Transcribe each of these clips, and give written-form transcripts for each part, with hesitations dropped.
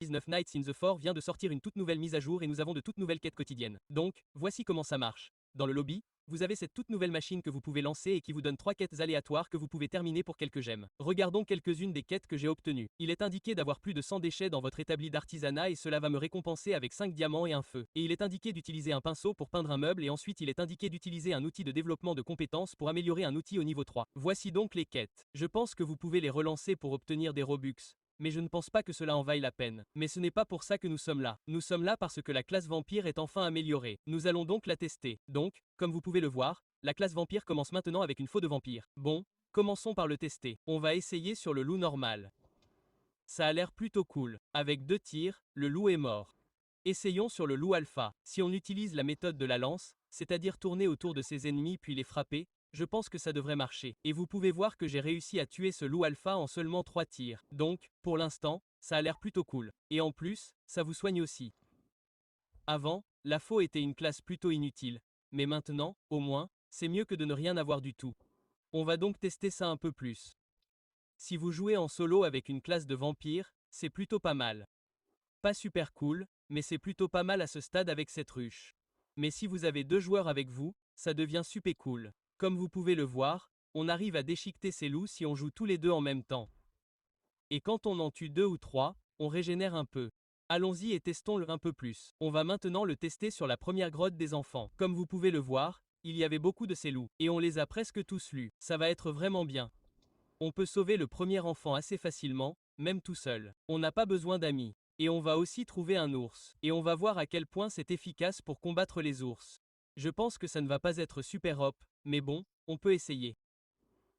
19 Nights in the Fort vient de sortir une toute nouvelle mise à jour et nous avons de toutes nouvelles quêtes quotidiennes. Donc, voici comment ça marche. Dans le lobby, vous avez cette toute nouvelle machine que vous pouvez lancer et qui vous donne 3 quêtes aléatoires que vous pouvez terminer pour quelques gemmes. Regardons quelques-unes des quêtes que j'ai obtenues. Il est indiqué d'avoir plus de 100 déchets dans votre établi d'artisanat et cela va me récompenser avec 5 diamants et un feu. Et il est indiqué d'utiliser un pinceau pour peindre un meuble et ensuite il est indiqué d'utiliser un outil de développement de compétences pour améliorer un outil au niveau 3. Voici donc les quêtes. Je pense que vous pouvez les relancer pour obtenir des Robux. Mais je ne pense pas que cela en vaille la peine. Mais ce n'est pas pour ça que nous sommes là. Nous sommes là parce que la classe vampire est enfin améliorée. Nous allons donc la tester. Donc, comme vous pouvez le voir, la classe vampire commence maintenant avec une faux de vampire. Bon, commençons par le tester. On va essayer sur le loup normal. Ça a l'air plutôt cool. Avec 2 tirs, le loup est mort. Essayons sur le loup alpha. Si on utilise la méthode de la lance, c'est-à-dire tourner autour de ses ennemis puis les frapper, je pense que ça devrait marcher. Et vous pouvez voir que j'ai réussi à tuer ce loup alpha en seulement 3 tirs. Donc, pour l'instant, ça a l'air plutôt cool. Et en plus, ça vous soigne aussi. Avant, la faux était une classe plutôt inutile. Mais maintenant, au moins, c'est mieux que de ne rien avoir du tout. On va donc tester ça un peu plus. Si vous jouez en solo avec une classe de vampire, c'est plutôt pas mal. Pas super cool, mais c'est plutôt pas mal à ce stade avec cette ruche. Mais si vous avez 2 joueurs avec vous, ça devient super cool. Comme vous pouvez le voir, on arrive à déchiqueter ces loups si on joue tous les deux en même temps. Et quand on en tue 2 ou 3, on régénère un peu. Allons-y et testons-le un peu plus. On va maintenant le tester sur la première grotte des enfants. Comme vous pouvez le voir, il y avait beaucoup de ces loups, et on les a presque tous lus. Ça va être vraiment bien. On peut sauver le premier enfant assez facilement, même tout seul. On n'a pas besoin d'amis. Et on va aussi trouver un ours. Et on va voir à quel point c'est efficace pour combattre les ours. Je pense que ça ne va pas être super hop, mais bon, on peut essayer.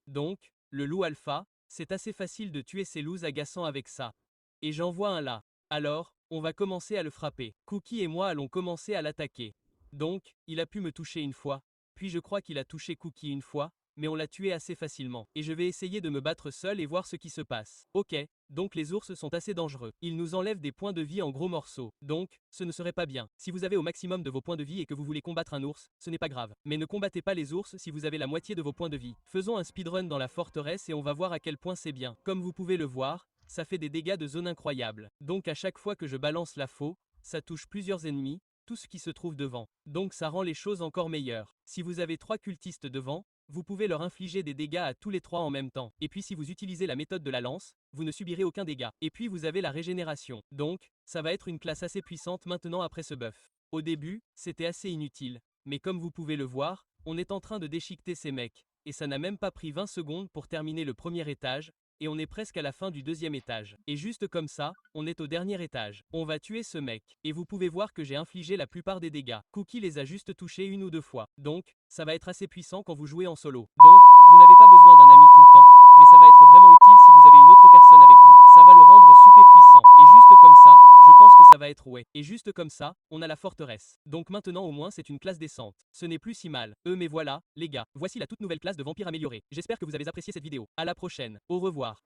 Donc, le loup alpha, c'est assez facile de tuer ces loups agaçants avec ça. Et j'en vois un là. Alors, on va commencer à le frapper. Cookie et moi allons commencer à l'attaquer. Donc, il a pu me toucher une fois, puis je crois qu'il a touché Cookie une fois, mais on l'a tué assez facilement. Et je vais essayer de me battre seul et voir ce qui se passe. Ok, donc les ours sont assez dangereux. Ils nous enlèvent des points de vie en gros morceaux. Donc, ce ne serait pas bien. Si vous avez au maximum de vos points de vie et que vous voulez combattre un ours, ce n'est pas grave. Mais ne combattez pas les ours si vous avez la moitié de vos points de vie. Faisons un speedrun dans la forteresse et on va voir à quel point c'est bien. Comme vous pouvez le voir, ça fait des dégâts de zone incroyables. Donc à chaque fois que je balance la faux, ça touche plusieurs ennemis, tout ce qui se trouve devant. Donc ça rend les choses encore meilleures. Si vous avez 3 cultistes devant, vous pouvez leur infliger des dégâts à tous les 3 en même temps. Et puis si vous utilisez la méthode de la lance, vous ne subirez aucun dégât. Et puis vous avez la régénération. Donc, ça va être une classe assez puissante maintenant après ce buff. Au début, c'était assez inutile. Mais comme vous pouvez le voir, on est en train de déchiqueter ces mecs. Et ça n'a même pas pris 20 secondes pour terminer le premier étage, et on est presque à la fin du 2e étage. Et juste comme ça, on est au dernier étage. On va tuer ce mec. Et vous pouvez voir que j'ai infligé la plupart des dégâts. Cookie les a juste touchés 1 ou 2 fois. Donc, ça va être assez puissant quand vous jouez en solo. Donc, vous n'avez pas besoin d'un ami tout le temps. Mais ça va être vraiment utile si vous avez une autre personne avec vous. Ça va le rendre super puissant. Et juste comme ça, je pense que ça va être ouais. Et juste comme ça, on a la forteresse. Donc maintenant au moins c'est une classe décente. Ce n'est plus si mal. Mais voilà, les gars, voici la toute nouvelle classe de vampire améliorée. J'espère que vous avez apprécié cette vidéo. À la prochaine. Au revoir.